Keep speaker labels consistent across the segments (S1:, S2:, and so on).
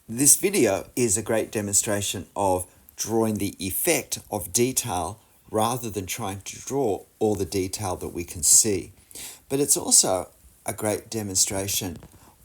S1: This video is a great demonstration of drawing the effect of detail rather than trying to draw all the detail that we can see. But it's also a great demonstration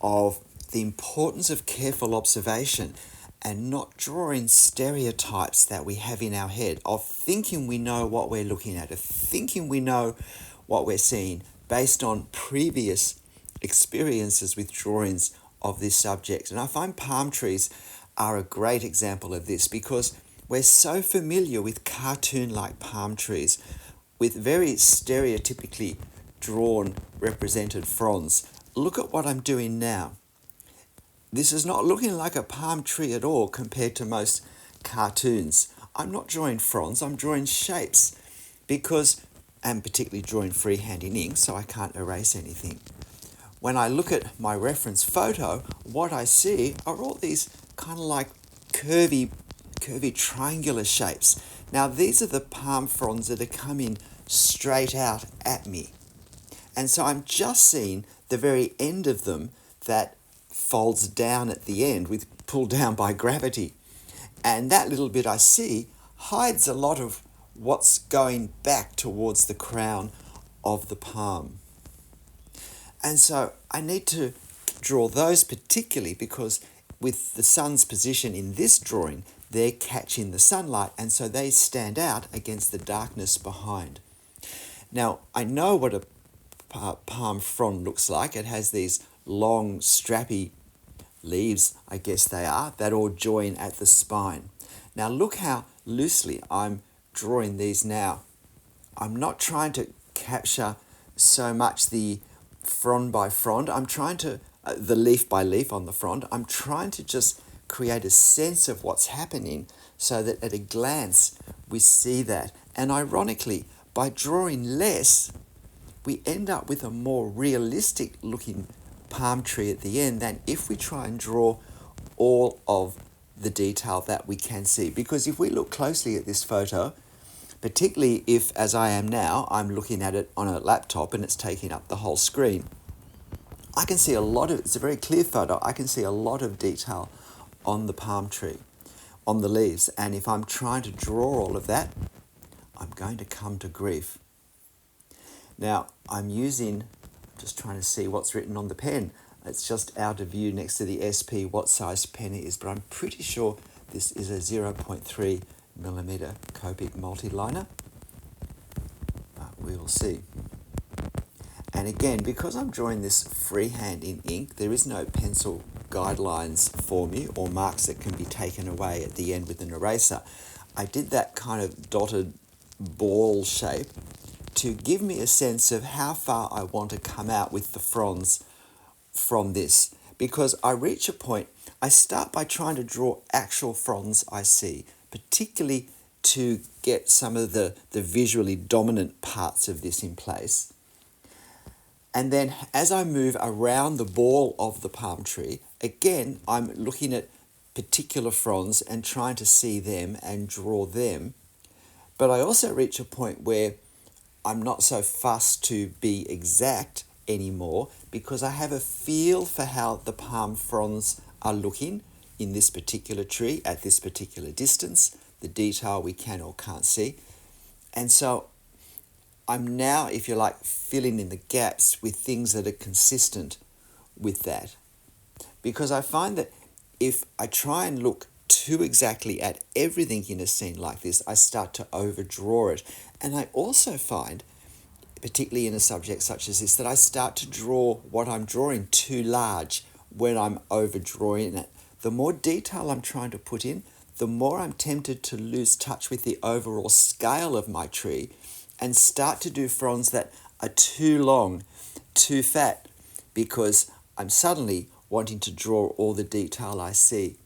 S1: of the importance of careful observation and not drawing stereotypes that we have in our head, of thinking we know what we're looking at, of thinking we know what we're seeing based on previous experiences with drawings of this subject. And I find palm trees are a great example of this because we're so familiar with cartoon-like palm trees with very stereotypically drawn, represented fronds. Look at what I'm doing now. This is not looking like a palm tree at all compared to most cartoons. I'm not drawing fronds, I'm drawing shapes because I'm particularly drawing freehand in ink, so I can't erase anything. When I look at my reference photo, what I see are all these kind of like curvy triangular shapes. Now these are the palm fronds that are coming straight out at me. And so I'm just seeing the very end of them that folds down at the end with pulled down by gravity. And that little bit I see hides a lot of what's going back towards the crown of the palm. And so I need to draw those particularly because with the sun's position in this drawing, they're catching the sunlight and so they stand out against the darkness behind. Now, I know what a palm frond looks like. It has these long, strappy leaves, I guess they are, that all join at the spine. Now look how loosely I'm drawing these now. I'm not trying to capture so much the frond by frond. I'm trying to, the leaf by leaf on the frond, I'm trying to just create a sense of what's happening so that at a glance we see that. And ironically, by drawing less, we end up with a more realistic looking palm tree at the end than if we try and draw all of the detail that we can see. Because if we look closely at this photo, particularly if, as I am now, I'm looking at it on a laptop and it's taking up the whole screen, I can see a lot of, it's a very clear photo, I can see a lot of detail on the palm tree, on the leaves. And if I'm trying to draw all of that, I'm going to come to grief. Now, I'm just trying to see what's written on the pen. It's just out of view next to the SP what size pen it is, but I'm pretty sure this is a 0.3 millimeter Copic multiliner. We will see. And again, because I'm drawing this freehand in ink, there is no pencil guidelines for me or marks that can be taken away at the end with an eraser. I did that kind of dotted ball shape to give me a sense of how far I want to come out with the fronds from this. Because I reach a point, I start by trying to draw actual fronds I see, particularly to get some of the visually dominant parts of this in place. And then as I move around the ball of the palm tree, again, I'm looking at particular fronds and trying to see them and draw them. But I also reach a point where I'm not so fussed to be exact anymore because I have a feel for how the palm fronds are looking in this particular tree at this particular distance, the detail we can or can't see. And so I'm now, if you like, filling in the gaps with things that are consistent with that. Because I find that if I try and look too exactly at everything in a scene like this, I start to overdraw it. And I also find, particularly in a subject such as this, that I start to draw what I'm drawing too large when I'm overdrawing it. The more detail I'm trying to put in, the more I'm tempted to lose touch with the overall scale of my tree and start to do fronds that are too long, too fat, because I'm suddenly wanting to draw all the detail I see.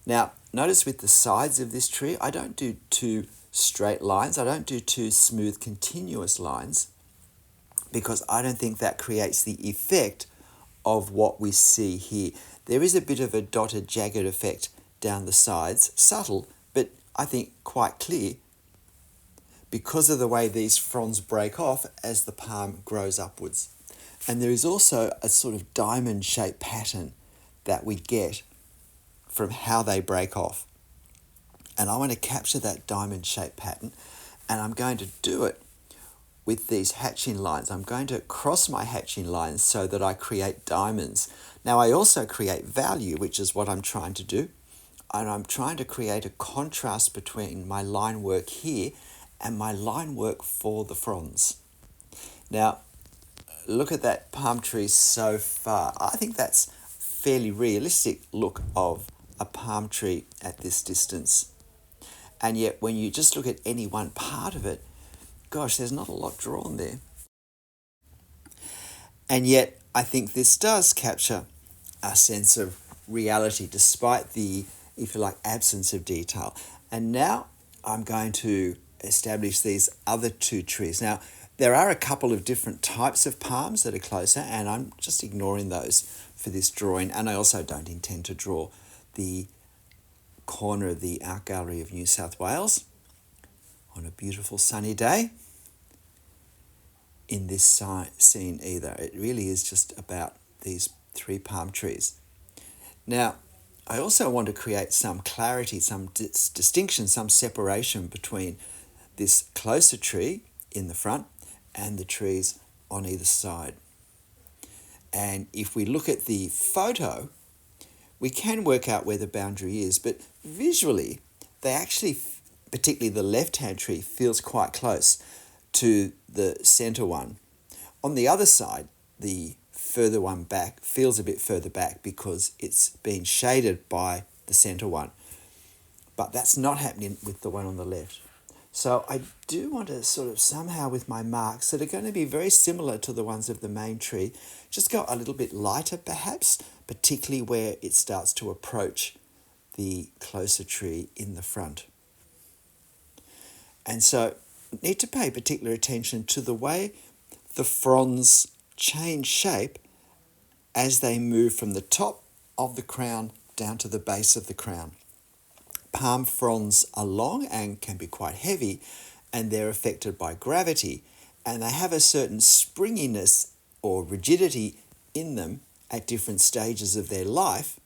S1: Now, notice with the sides of this tree, I don't do two straight lines. I don't do two smooth, continuous lines because I don't think that creates the effect of what we see here. There is a bit of a dotted, jagged effect down the sides, subtle, but I think quite clear because of the way these fronds break off as the palm grows upwards. And there is also a sort of diamond-shaped pattern that we get from how they break off. And I want to capture that diamond-shaped pattern, and I'm going to do it with these hatching lines. I'm going to cross my hatching lines so that I create diamonds. Now I also create value, which is what I'm trying to do. And I'm trying to create a contrast between my line work here and my line work for the fronds. Now, look at that palm tree so far. I think that's a fairly realistic look of a palm tree at this distance. And yet when you just look at any one part of it, gosh, there's not a lot drawn there. And yet I think this does capture a sense of reality despite the, if you like, absence of detail. And now I'm going to establish these other two trees. Now, there are a couple of different types of palms that are closer, and I'm just ignoring those for this drawing. And I also don't intend to draw the corner of the Art Gallery of New South Wales on a beautiful sunny day in this scene either. It really is just about these three palm trees. Now, I also want to create some clarity, some distinction, some separation between this closer tree in the front and the trees on either side. And if we look at the photo, we can work out where the boundary is, but visually, they actually, particularly the left-hand tree, feels quite close to the center one. On the other side, the further one back feels a bit further back because it's been shaded by the center one. But that's not happening with the one on the left. So I do want to sort of somehow with my marks that are going to be very similar to the ones of the main tree, just go a little bit lighter perhaps, particularly where it starts to approach the closer tree in the front. And so need to pay particular attention to the way the fronds change shape as they move from the top of the crown down to the base of the crown. Palm fronds are long and can be quite heavy, and they're affected by gravity, and they have a certain springiness or rigidity in them at different stages of their life,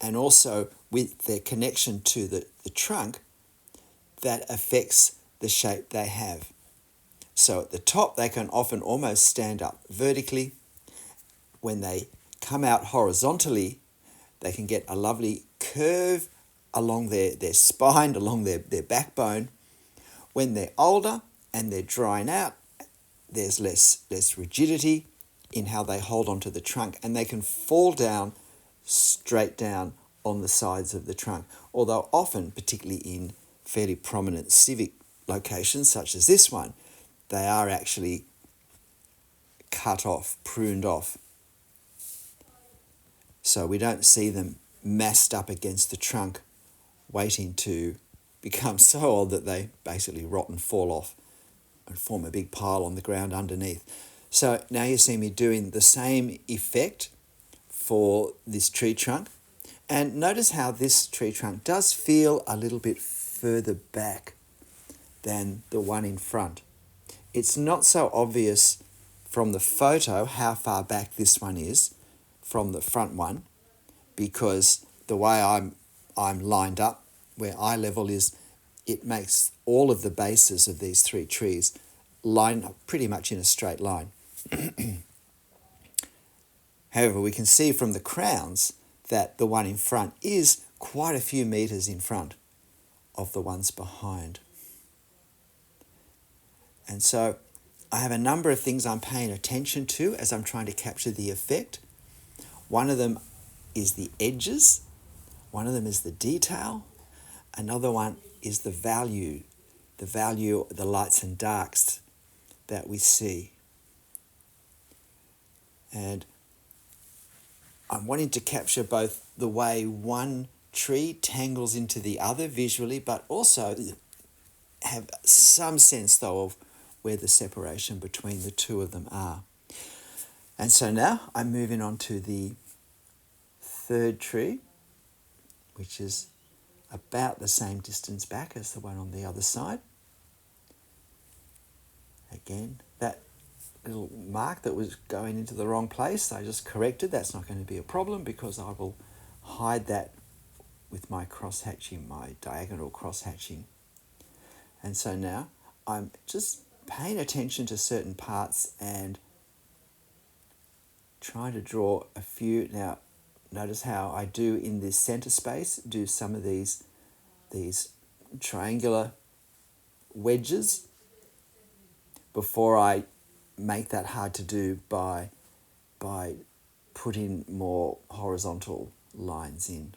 S1: and also with their connection to the trunk that affects the shape they have. So at the top, they can often almost stand up vertically. When they come out horizontally, they can get a lovely curve along their spine, along their backbone. When they're older and they're drying out, there's less rigidity in how they hold onto the trunk, and they can fall down straight down on the sides of the trunk. Although often, particularly in fairly prominent civic locations such as this one, they are actually cut off, pruned off. So we don't see them massed up against the trunk, waiting to become so old that they basically rot and fall off and form a big pile on the ground underneath. So now you see me doing the same effect for this tree trunk. And notice how this tree trunk does feel a little bit further back than the one in front. It's not so obvious from the photo how far back this one is from the front one, because the way I'm lined up, where eye level is, it makes all of the bases of these three trees line up pretty much in a straight line. However, we can see from the crowns that the one in front is quite a few meters in front of the ones behind. And so I have a number of things I'm paying attention to as I'm trying to capture the effect. One of them is the edges. One of them is the detail. Another one is the value, the lights and darks that we see. And I'm wanting to capture both the way one tree tangles into the other visually, but also have some sense, though, of where the separation between the two of them are. And so now I'm moving on to the third tree, which is about the same distance back as the one on the other side. Again, that little mark that was going into the wrong place, I just corrected. That's not going to be a problem because I will hide that with my cross-hatching, my diagonal cross-hatching. And so now I'm just paying attention to certain parts and trying to draw a few. Now, notice how I do in this center space, do some of these triangular wedges before I make that hard to do by putting more horizontal lines in.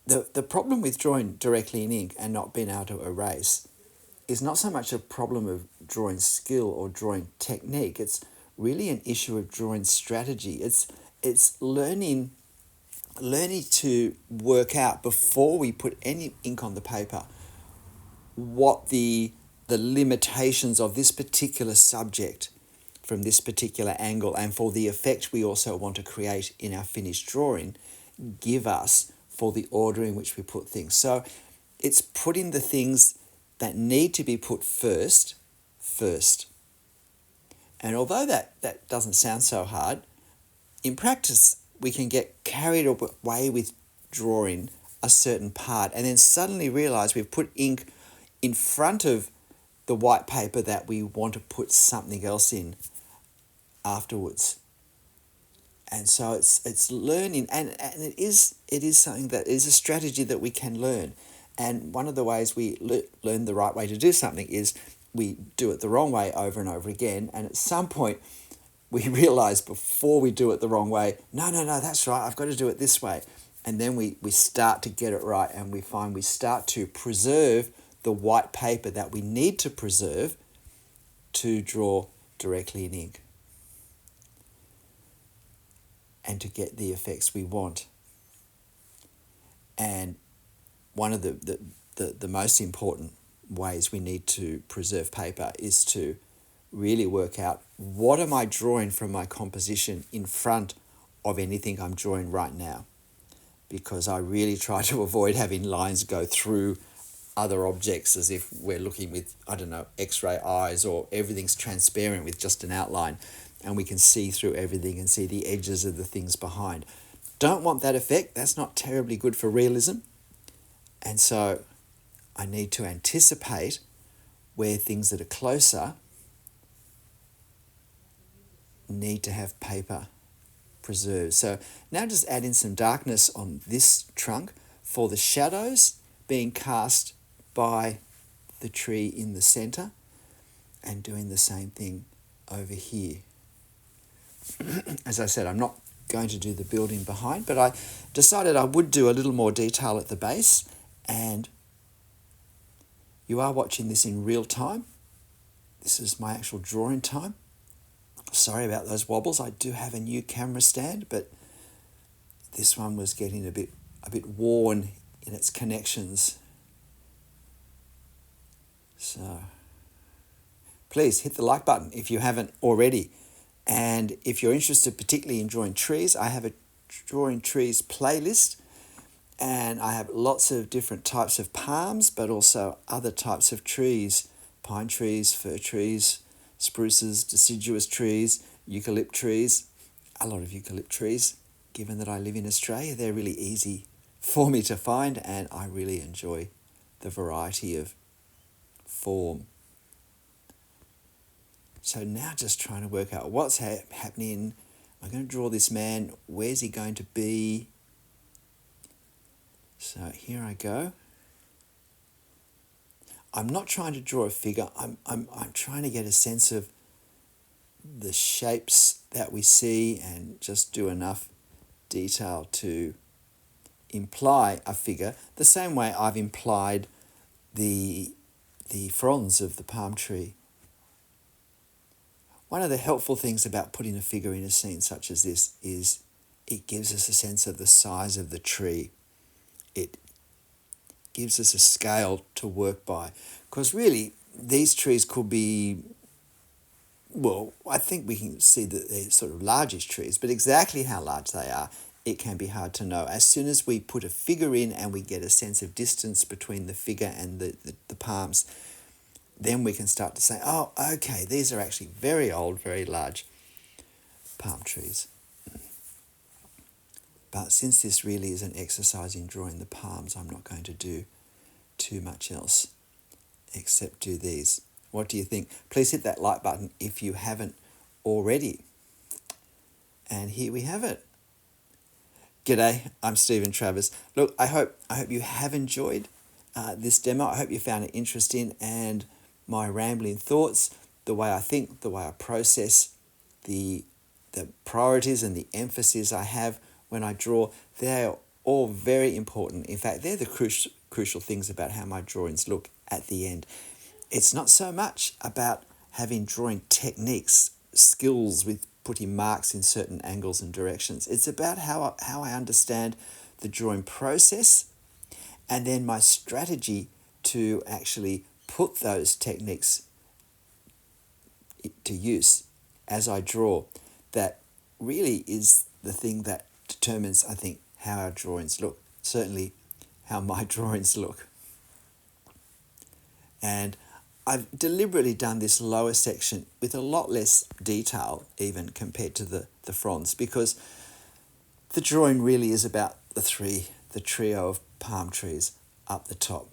S1: The problem with drawing directly in ink and not being able to erase is not so much a problem of drawing skill or drawing technique. It's really an issue of drawing strategy. It's learning to work out before we put any ink on the paper what the limitations of this particular subject from this particular angle and for the effect we also want to create in our finished drawing give us for the order in which we put things. So it's putting the things that need to be put first. And although that doesn't sound so hard, in practice we can get carried away with drawing a certain part and then suddenly realize we've put ink in front of the white paper that we want to put something else in afterwards. And so it's learning, and it is something that is a strategy that we can learn. And one of the ways we learn the right way to do something is we do it the wrong way over and over again. And at some point, we realize before we do it the wrong way, no, that's right, I've got to do it this way. And then we start to get it right, and we find we start to preserve the white paper that we need to preserve to draw directly in ink and to get the effects we want. And one of the most important ways we need to preserve paper is to really work out what am I drawing from my composition in front of anything I'm drawing right now, because I really try to avoid having lines go through other objects as if we're looking with, X-ray eyes, or everything's transparent with just an outline and we can see through everything and see the edges of the things behind. Don't want that effect. That's not terribly good for realism. And so I need to anticipate where things that are closer need to have paper preserved. So now just add in some darkness on this trunk for the shadows being cast by the tree in the center, and doing the same thing over here. As I said, I'm not going to do the building behind, but I decided I would do a little more detail at the base, and you are watching this in real time. This is my actual drawing time. Sorry about those wobbles. I do have a new camera stand, but this one was getting a bit worn in its connections. So please hit the like button if you haven't already. And if you're interested particularly in drawing trees, I have a drawing trees playlist, and I have lots of different types of palms, but also other types of trees: pine trees, fir trees, spruces, deciduous trees, eucalypt trees. A lot of eucalypt trees. Given that I live in Australia, they're really easy for me to find, and I really enjoy the variety of form. So now just trying to work out what's happening. I'm going to draw this man. Where's he going to be? So here I go. I'm not trying to draw a figure. I'm trying to get a sense of the shapes that we see and just do enough detail to imply a figure, the same way I've implied the fronds of the palm tree. One of the helpful things about putting a figure in a scene such as this is it gives us a sense of the size of the tree. It gives us a scale to work by. Because really, these trees could be, well, I think we can see that they're sort of largish trees, but exactly how large they are, it can be hard to know. As soon as we put a figure in and we get a sense of distance between the figure and the palms, then we can start to say, oh, okay, these are actually very old, very large palm trees. But since this really is an exercise in drawing the palms, I'm not going to do too much else except do these. What do you think? Please hit that like button if you haven't already. And here we have it. G'day, I'm Stephen Travers. Look, I hope you have enjoyed this demo. I hope you found it interesting, and my rambling thoughts, the way I think, the way I process, the priorities and the emphasis I have when I draw, they're all very important. In fact, they're the crucial things about how my drawings look at the end. It's not so much about having drawing techniques, skills with putting marks in certain angles and directions. It's about how I understand the drawing process, and then my strategy to actually put those techniques to use as I draw. That really is the thing that determines, I think, how our drawings look. Certainly how my drawings look. And I've deliberately done this lower section with a lot less detail even compared to the fronds, because the drawing really is about the trio of palm trees up the top.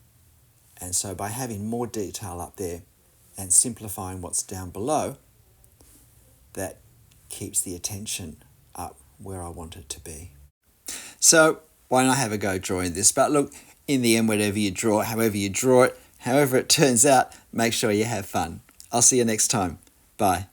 S1: And so by having more detail up there and simplifying what's down below, that keeps the attention up where I want it to be. So why not have a go drawing this? But look, in the end, whatever you draw, however you draw it, however it turns out, make sure you have fun. I'll see you next time. Bye.